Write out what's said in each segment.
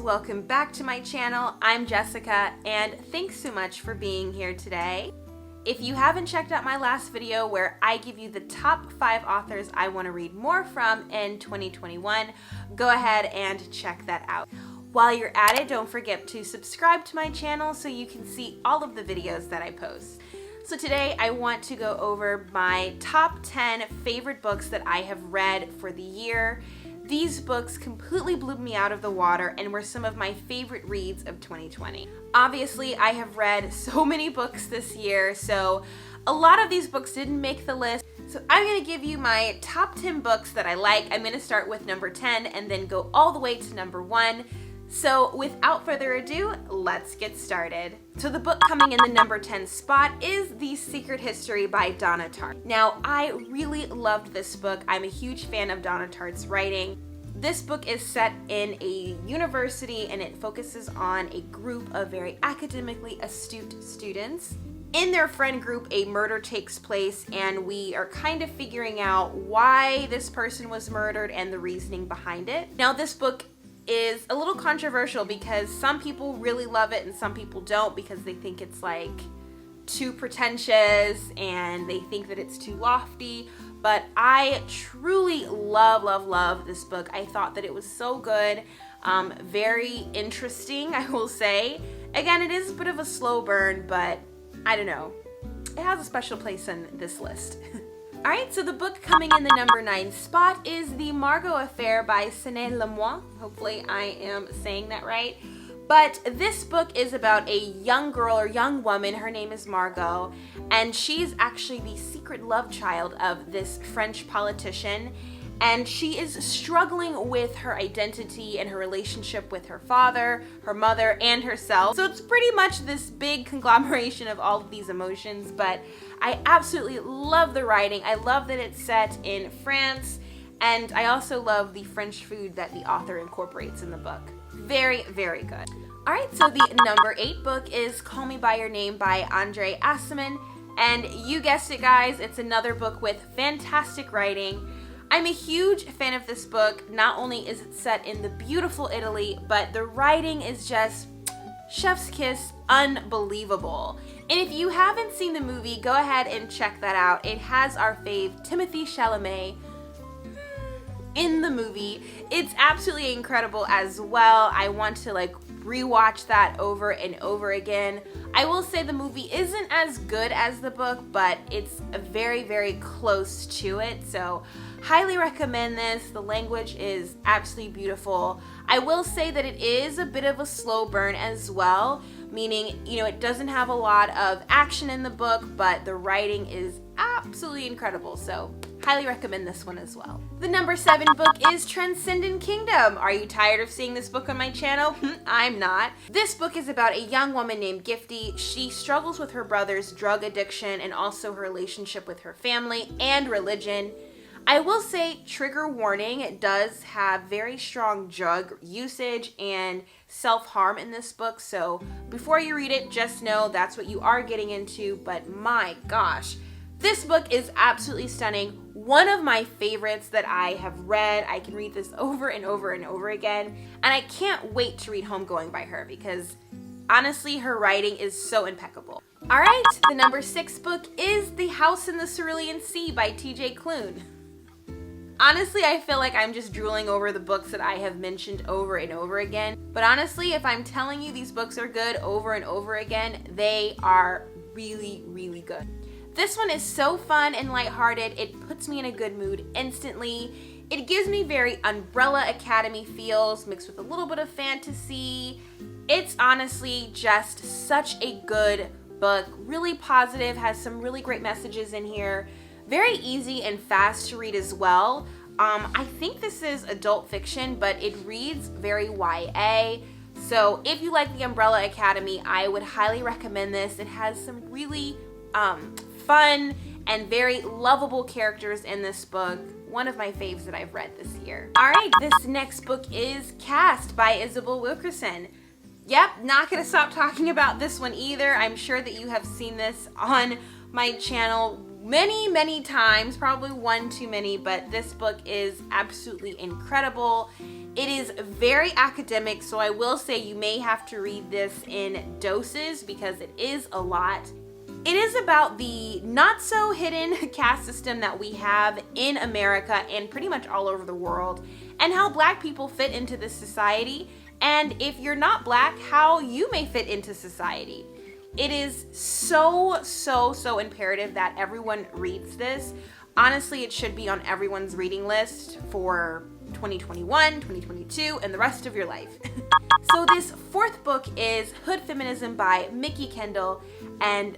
welcome back to my channel. I'm Jessica, and thanks so much for being here today. If you haven't checked out my last video where I give you the top 5 authors I want to read more from in 2021, go ahead and check that out. While you're at it, don't forget to subscribe to my channel so you can see all of the videos that I post. So today I want to go over my top 10 favorite books that I have read for the year. These books completely blew me out of the water and were some of my favorite reads of 2020. Obviously, I have read so many books this year, so a lot of these books didn't make the list. So I'm going to give you my top 10 books that I like. I'm going to start with number 10 and then go all the way to number 1. So without further ado, let's get started. So the book coming in the number 10 spot is The Secret History by Donna Tart. Now, I really loved this book. I'm a huge fan of Donna Tart's writing. This book is set in a university and it focuses on a group of very academically astute students. In their friend group, a murder takes place and we are kind of figuring out why this person was murdered and the reasoning behind it. Now, this book is a little controversial because some people really love it and some people don't because they think it's like too pretentious and they think that it's too lofty. But I truly love this book. I thought that it was so good, very interesting, I will say. Again, it is a bit of a slow burn, but I don't know. It has a special place in this list. Alright, so the book coming in the number 9 spot is The Margot Affair by Lemoine. Hopefully I am saying that right. But this book is about a young girl or young woman. Her name is Margot, and she's actually the secret love child of this French politician. And she is struggling with her identity and her relationship with her father, her mother, and herself. So it's pretty much this big conglomeration of all of these emotions, but I absolutely love the writing. I love that it's set in France, and I also love the French food that the author incorporates in the book. Very, very good. Alright, so the number 8 book is Call Me By Your Name by Aciman, and you guessed it, guys, it's another book with fantastic writing. I'm a huge fan of this book. Not only is it set in the beautiful Italy, but the writing is just chef's kiss, unbelievable. And if you haven't seen the movie, go ahead and check that out. It has our fave Timothée Chalamet in the movie. It's absolutely incredible as well. I want to rewatch that over and over again. I will say the movie isn't as good as the book, but it's very, very close to it. So highly recommend this. The language is absolutely beautiful. I will say that it is a bit of a slow burn as well, meaning, it doesn't have a lot of action in the book, but the writing is absolutely incredible. So highly recommend this one as well. The number 7 book is Transcendent Kingdom. Are you tired of seeing this book on my channel? I'm not. This book is about a young woman named Gifty. She struggles with her brother's drug addiction and also her relationship with her family and religion. I will say, trigger warning, it does have very strong drug usage and self-harm in this book, so before you read it, just know that's what you are getting into, but my gosh, this book is absolutely stunning. One of my favorites that I have read. I can read this over and over and over again, and I can't wait to read Homegoing by her because honestly, her writing is so impeccable. Alright, the number 6 book is The House in the Cerulean Sea by TJ Klune. Honestly, I feel like I'm just drooling over the books that I have mentioned over and over again. But honestly, if I'm telling you these books are good over and over again, they are really, really good. This one is so fun and lighthearted. It puts me in a good mood instantly. It gives me very Umbrella Academy feels mixed with a little bit of fantasy. It's honestly just such a good book. Really positive, has some really great messages in here. Very easy and fast to read as well. I think this is adult fiction, but it reads very YA. So if you like the Umbrella Academy, I would highly recommend this. It has some really fun and very lovable characters in this book. One of my faves that I've read this year. Alright, this next book is Caste by Isabel Wilkerson. Yep, not gonna stop talking about this one either. I'm sure that you have seen this on my channel many times, probably one too many, but this book is absolutely incredible. It is very academic, so I will say you may have to read this in doses because it is a lot. It is about the not so hidden caste system that we have in America and pretty much all over the world, and how Black people fit into this society, and if you're not Black, how you may fit into society. It is so imperative that everyone reads this. Honestly, it should be on everyone's reading list for 2021, 2022, and the rest of your life. So this fourth book is Hood Feminism by Mikki Kendall, and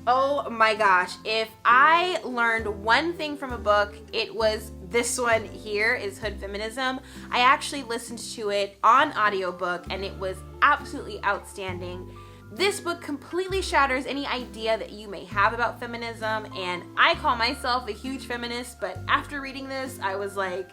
oh my gosh, if I learned one thing from a book, it was this one here is Hood Feminism. I actually listened to it on audiobook and it was absolutely outstanding. This book completely shatters any idea that you may have about feminism, and I call myself a huge feminist, but after reading this, I was like,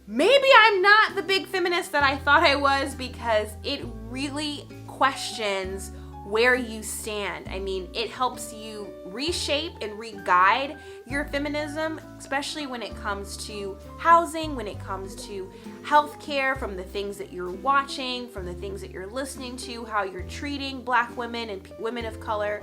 maybe I'm not the big feminist that I thought I was, because it really questions where you stand. I mean, it helps you reshape and re-guide your feminism, especially when it comes to housing, when it comes to healthcare, from the things that you're watching, from the things that you're listening to, how you're treating Black women and women of color.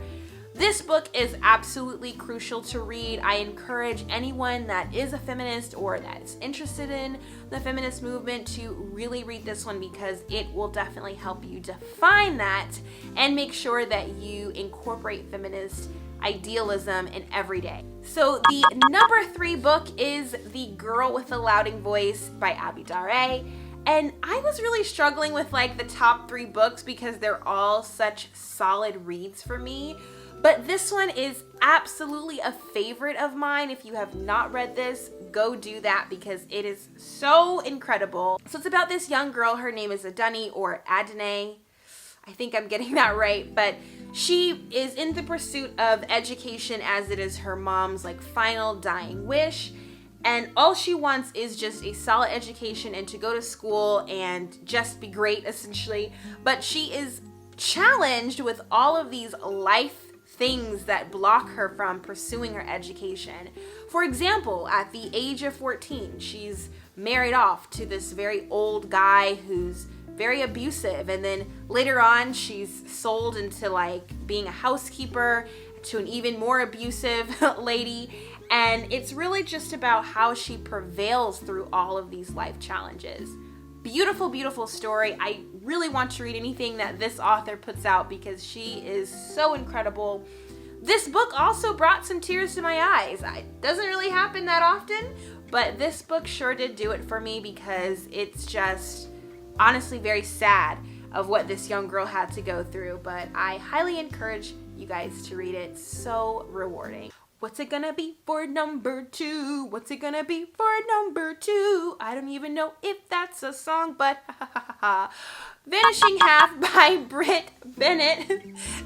This book is absolutely crucial to read. I encourage anyone that is a feminist or that's interested in the feminist movement to really read this one, because it will definitely help you define that and make sure that you incorporate feminist idealism in every day. So the number 3 book is The Girl with the Louding Voice by Name-André. And I was really struggling with like the top 3 books because they're all such solid reads for me. But this one is absolutely a favorite of mine. If you have not read this, go do that because it is so incredible. So it's about this young girl. Her name is Adunni or Adene. I think I'm getting that right, but she is in the pursuit of education, as it is her mom's like final dying wish. And all she wants is just a solid education and to go to school and just be great, essentially. But she is challenged with all of these life things that block her from pursuing her education. For example, at the age of 14, she's married off to this very old guy who's very abusive, and then later on she's sold into like being a housekeeper to an even more abusive lady, and it's really just about how she prevails through all of these life challenges. Beautiful, beautiful story. I really want to read anything that this author puts out because she is so incredible. This book also brought some tears to my eyes. It doesn't really happen that often, but this book sure did do it for me because it's just honestly very sad of what this young girl had to go through, but I highly encourage you guys to read it. So rewarding. What's it gonna be for number 2? What's it gonna be for number 2? I don't even know if that's a song, but Vanishing Half by Bennett.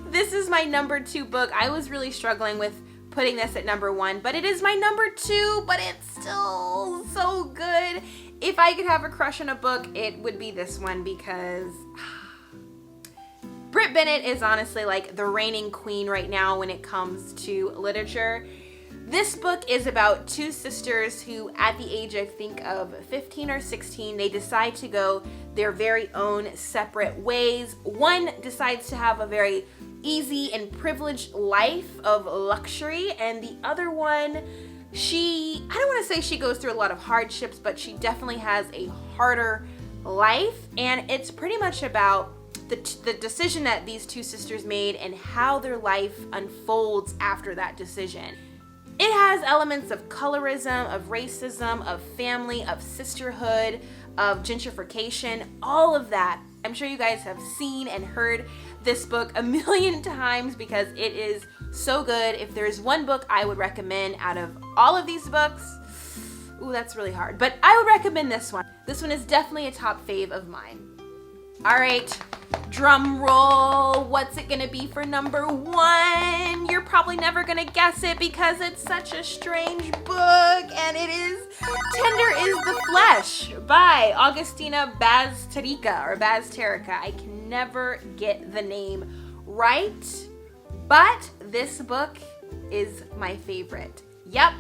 This is my number 2 book. I was really struggling with putting this at number 1, but it is my number 2, but it's still so good. If I could have a crush on a book, it would be this one, because Brit Bennett is honestly like the reigning queen right now when it comes to literature. This book is about 2 sisters who, at the age, I think, of 15 or 16, they decide to go their very own separate ways. One decides to have a very easy and privileged life of luxury, and the other one, I don't want to say she goes through a lot of hardships, but she definitely has a harder life, and it's pretty much about the decision that these 2 sisters made and how their life unfolds after that decision. It has elements of colorism, of racism, of family, of sisterhood, of gentrification, all of that. I'm sure you guys have seen and heard this book a million times because it is so good. If there's one book I would recommend out of all of these books, ooh, that's really hard, but I would recommend this one. This one is definitely a top fave of mine. All right, drum roll. What's it gonna be for number 1? You're probably never gonna guess it because it's such a strange book, and it is Tender is the Flesh by Augustina Bazterrica or Bazterrica. I can never get the name right, but this book is my favorite. Yep,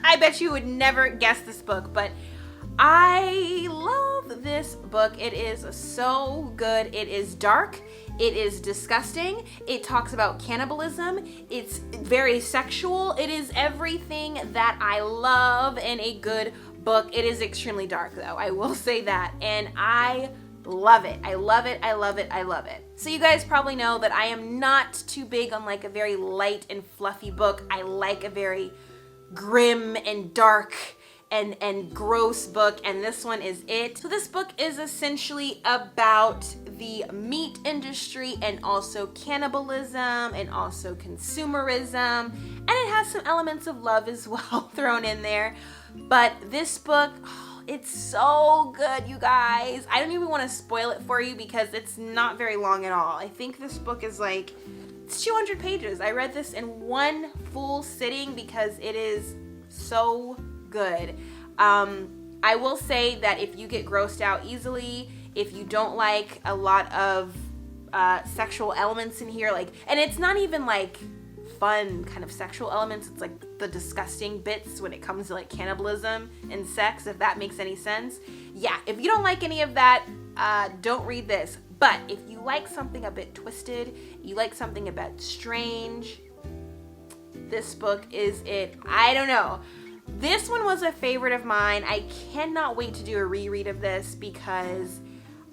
I bet you would never guess this book, but I love this book. It is so good. It is dark. It is disgusting. It talks about cannibalism. It's very sexual. It is everything that I love in a good book. It is extremely dark though, I will say that. And I love it. I love it. I love it. I love it. So you guys probably know that I am not too big on like a very light and fluffy book. I like a very grim and dark and gross book, and this one is it. So this book is essentially about the meat industry and also cannibalism and also consumerism, and it has some elements of love as well thrown in there. But this book, oh, it's so good, you guys. I don't even want to spoil it for you because it's not very long at all. I think this book is like, it's 200 pages. I read this in one full sitting because it is so good. I will say that if you get grossed out easily, if you don't like a lot of sexual elements in here, like, and it's not even like fun kind of sexual elements, it's like the disgusting bits when it comes to like cannibalism and sex, if that makes any sense. Yeah, if you don't like any of that, don't read this. But if you like something a bit twisted, you like something a bit strange, this book is it. I don't know. This one was a favorite of mine. I cannot wait to do a reread of this because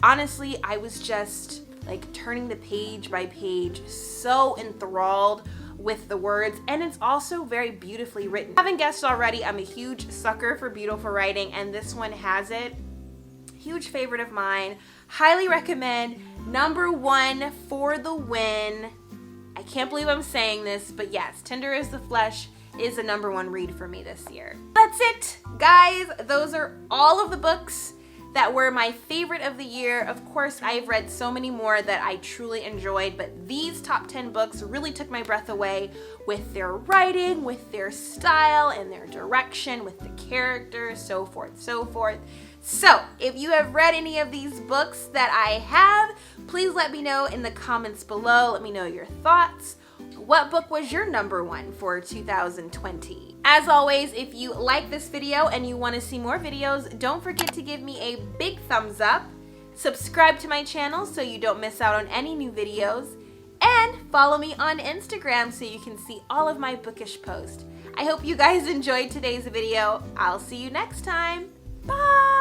honestly, I was just like turning the page by page, so enthralled with the words, and it's also very beautifully written. Haven't guessed already, I'm a huge sucker for beautiful writing, and this one has it. Huge favorite of mine. Highly recommend. #1 for the win. I can't believe I'm saying this, but yes, Tender as the Flesh is a #1 read for me this year. That's it, guys. Those are all of the books that were my favorite of the year. Of course, I've read so many more that I truly enjoyed, but these top 10 books really took my breath away with their writing, with their style and their direction, with the characters, so forth, so forth. So, if you have read any of these books that I have, please let me know in the comments below. Let me know your thoughts. What book was your #1 for 2020? As always, if you like this video and you want to see more videos, don't forget to give me a big thumbs up, subscribe to my channel so you don't miss out on any new videos, and follow me on Instagram so you can see all of my bookish posts. I hope you guys enjoyed today's video. I'll see you next time. Bye!